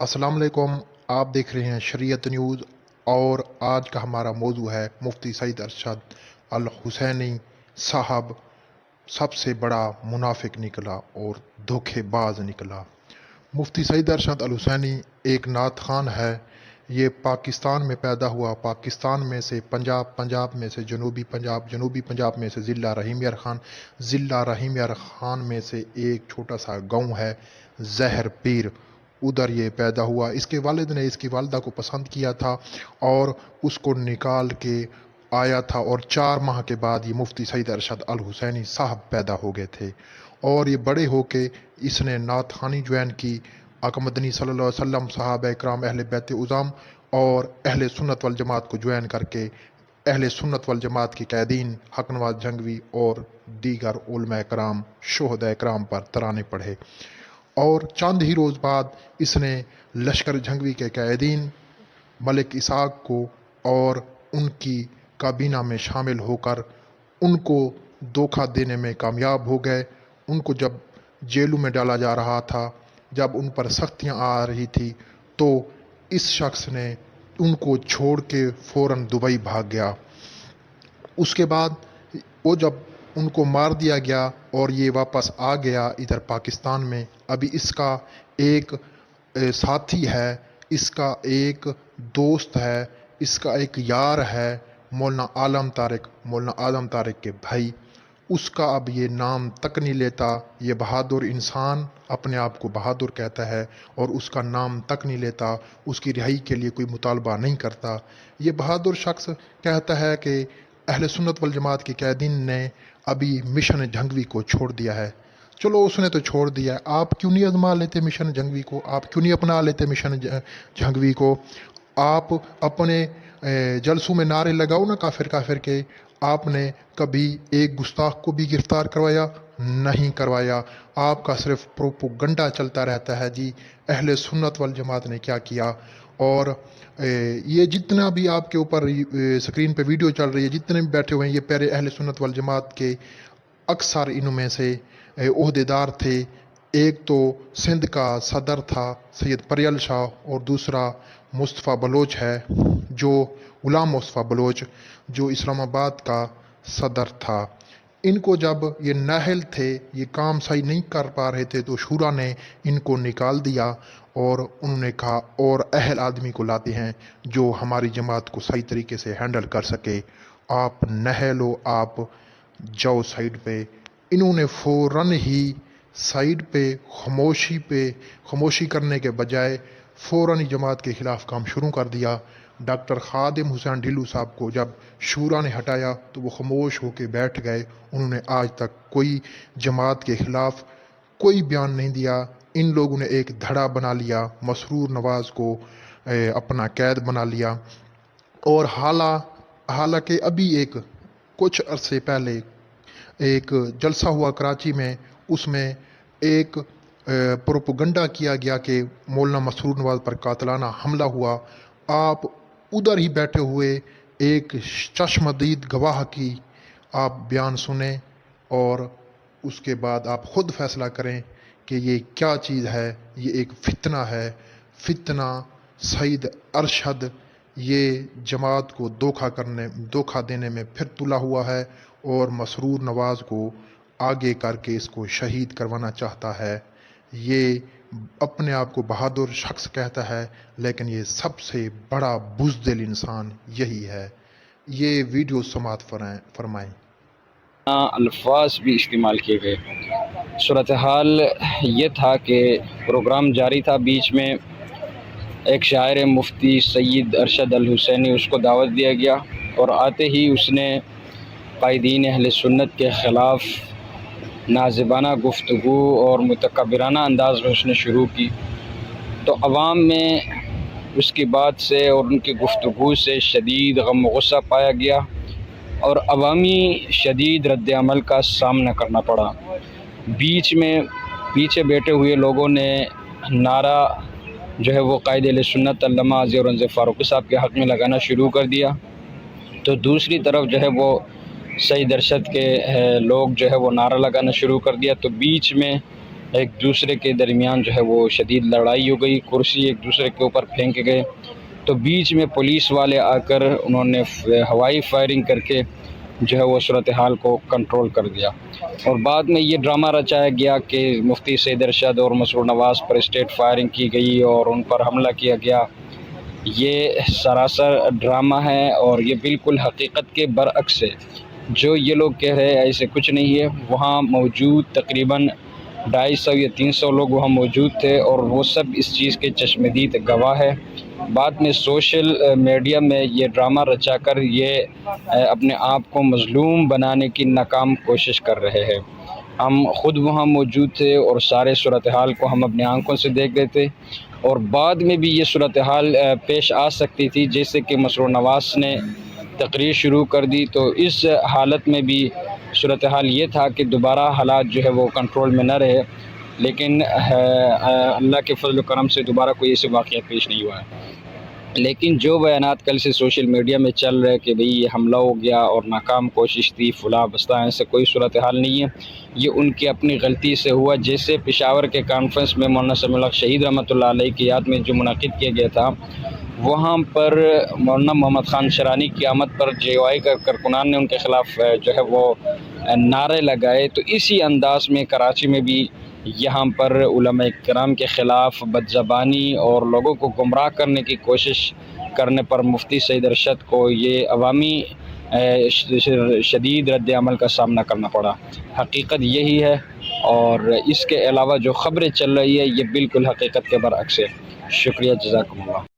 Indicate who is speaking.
Speaker 1: अस्सलाम वालेकुम। आप देख रहे हैं शरीयत न्यूज़ और आज का हमारा मौजू है मुफ्ती सईद अरशद अल हुसैनी साहब सबसे बड़ा मुनाफिक निकला और धोखेबाज निकला। मुफ्ती सईद अरशद अल हुसैनी एक नात खान है। ये पाकिस्तान में पैदा हुआ। पाकिस्तान में से पंजाब, पंजाब में से जनूबी पंजाब, जनूबी पंजाब में से ज़िला रहीम यार खान, ज़िला रहीम यार खान में से एक छोटा सा गांव है जहर पीर, उधर ये पैदा हुआ। इसके वालिद ने इसकी वालदा को पसंद किया था और उसको निकाल के आया था और 4 माह के बाद ये मुफ्ती सईद अरशद अल हुसैनी साहब पैदा हो गए थे। और ये बड़े होके इसने नात खानी ज्वाइन की। आका मदनी सल्लल्लाहु अलैहि वसल्लम, सहाबा इकराम, अहले बैत उज़म और अहले सुन्नत वल जमात को ज्वाइन करके अहले सुन्नत वल जमात के कैदीन हक नवाज जंगवी और दीगर उलमा इकराम, शोहदा इकराम पर तराने पढ़े। और चंद ही रोज़ बाद इसने लश्कर जंगवी के कैदीन मलिक इसाक को और उनकी काबीना में शामिल होकर उनको धोखा देने में कामयाब हो गए। उनको जब जेलों में डाला जा रहा था, जब उन पर सख्तियां आ रही थी, तो इस शख्स ने उनको छोड़ के फ़ौरन दुबई भाग गया। उसके बाद वो जब उनको मार दिया गया और ये वापस आ गया इधर पाकिस्तान में। अभी इसका एक साथी है, इसका एक दोस्त है, इसका एक यार है, मौलाना आलम तारिक के भाई। उसका अब ये नाम तक नहीं लेता। ये बहादुर इंसान अपने आप को बहादुर कहता है और उसका नाम तक नहीं लेता। उसकी रिहाई के लिए कोई मुतालबा नहीं करता। ये बहादुर शख्स कहता है कि अहले सुन्नत वल जमात के कैदीन ने अभी मिशन जंगवी को छोड़ दिया है। चलो, उसने तो छोड़ दिया है, आप क्यों नहीं आजमा लेते मिशन जंगवी को? आप क्यों नहीं अपना लेते मिशन जंगवी को? आप अपने जलसों में नारे लगाओ ना काफिर काफिर के। आपने कभी एक गुस्ताख को भी गिरफ्तार करवाया? नहीं करवाया। आपका सिर्फ प्रोपोगंडा चलता रहता है जी, अहले सुन्नत वल जमात ने क्या किया। और ये जितना भी आपके ऊपर स्क्रीन पे वीडियो चल रही है, जितने भी बैठे हुए हैं, ये प्यारे अहले सुन्नत वल जमात के अक्सर इनमें से ओहदेदार थे। एक तो सिंध का सदर था सैयद परियल शाह और दूसरा मुस्तफ़ा बलोच है, जो गुलाम मुस्तफ़ा बलोच, जो इस्लामाबाद का सदर था। इनको जब ये नाहल थे, ये काम सही नहीं कर पा रहे थे, तो शूरा ने इनको निकाल दिया और उन्होंने कहा और अहल आदमी को लाते हैं जो हमारी जमात को सही तरीके से हैंडल कर सके। आप नहलो, आप जाओ साइड पे। इन्होंने फ़ौरन ही साइड पे खामोशी करने के बजाय फ़ौरन ही जमात के ख़िलाफ़ काम शुरू कर दिया। डॉक्टर खादिम हुसैन ढिल्लू साहब को जब शूरा ने हटाया तो वो खामोश होकर बैठ गए। उन्होंने आज तक कोई जमात के ख़िलाफ़ कोई बयान नहीं दिया। इन लोगों ने एक धड़ा बना लिया, मसरूर नवाज़ को अपना कैद बना लिया। और हालांकि अभी कुछ अरसे पहले एक जलसा हुआ कराची में, उसमें एक प्रोपोगंडा किया गया कि मौलाना मसरूर नवाज़ पर कातलाना हमला हुआ। आप उधर ही बैठे हुए एक चश्मदीद गवाह की आप बयान सुने और उसके बाद आप ख़ुद फैसला करें कि ये क्या चीज़ है। ये एक फितना है, फितना। सईद अरशद ये जमात को धोखा देने में फिर तुला हुआ है और मसरूर नवाज़ को आगे करके इसको शहीद करवाना चाहता है। ये अपने आप को बहादुर शख्स कहता है, लेकिन ये सबसे बड़ा बुज़दिल इंसान यही है। ये वीडियो समात फरमाएं।
Speaker 2: अल्फाज भी इस्तेमाल किए गए। सूरत हाल ये था कि प्रोग्राम जारी था, बीच में एक शायर मुफ्ती सईद अरशद अल हुसैनी, उसको दावत दिया गया और आते ही उसने कायदीन अहले सुन्नत के ख़िलाफ़ नाज़िबाना गुफ्तगू और मुतकब्बिराना अंदाज़ में उसने शुरू की। तो अवाम में उसकी बात से और उनकी गुफ्तगू से शदीद गम व गुस्सा पाया गया और अवामी शदीद रद्द अमल का सामना करना पड़ा। बीच में पीछे बैठे हुए लोगों ने नारा जो है वो कायद अहले सुन्नत अल्लामा आज़ी औरंगज़ेब फ़ारूक़ी साहब के हक़ में लगाना शुरू कर दिया। तो दूसरी तरफ जो है वो सईद अरशद के लोग जो है वो नारा लगाना शुरू कर दिया। तो बीच में ایک دوسرے کے درمیان جو ہے وہ شدید لڑائی ہو گئی، کرسی ایک دوسرے کے اوپر پھینک گئے، تو بیچ میں پولیس والے آ کر انہوں نے ہوائی فائرنگ کر کے جو ہے وہ صورتحال کو کنٹرول کر دیا، اور بعد میں یہ ڈرامہ رچایا گیا کہ مفتی سعید ارشد اور مسرور نواز پر اسٹیٹ فائرنگ کی گئی اور ان پر حملہ کیا گیا۔ یہ سراسر ڈرامہ ہے اور یہ بالکل حقیقت کے برعکس ہے۔ جو یہ لوگ کہہ رہے ہیں ایسے کچھ نہیں ہے، وہاں موجود تقریباً 250 یا 300 لوگ وہاں موجود تھے اور وہ سب اس چیز کے چشمدید گواہ ہے۔ بعد میں سوشل میڈیا میں یہ ڈرامہ رچا کر یہ اپنے آپ کو مظلوم بنانے کی ناکام کوشش کر رہے ہیں۔ ہم خود وہاں موجود تھے اور سارے صورتحال کو ہم اپنے آنکھوں سے دیکھ رہے تھے، اور بعد میں بھی یہ صورتحال پیش آ سکتی تھی، جیسے کہ مسرور نواز نے تقریر شروع کر دی، تو اس حالت میں بھی صورتحال یہ تھا کہ دوبارہ حالات جو ہے وہ کنٹرول میں نہ رہے، لیکن اللہ کے فضل و کرم سے دوبارہ کوئی ایسے واقعہ پیش نہیں ہوا ہے۔ لیکن جو بیانات کل سے سوشل میڈیا میں چل رہے کہ بھئی یہ حملہ ہو گیا اور ناکام کوشش تھی فلاں بستہ، ایسا کوئی صورتحال نہیں ہے، یہ ان کی اپنی غلطی سے ہوا۔ جیسے پشاور کے کانفرنس میں مولانا سمیع الحق شہید رحمۃ اللہ علیہ کی یاد میں جو منعقد کیا گیا تھا، وہاں پر مولانا محمد خان شرانی کی آمد پر JOI کارکنان نے ان کے خلاف جو ہے وہ نعرے لگائے، تو اسی انداز میں کراچی میں بھی یہاں پر علماء کرام کے خلاف بدزبانی اور لوگوں کو گمراہ کرنے کی کوشش کرنے پر مفتی سعید ارشد کو یہ عوامی شدید رد عمل کا سامنا کرنا پڑا۔ حقیقت یہی ہے، اور اس کے علاوہ جو خبریں چل رہی ہے یہ بالکل حقیقت کے برعکس ہے۔ شکریہ، جزاکم اللہ۔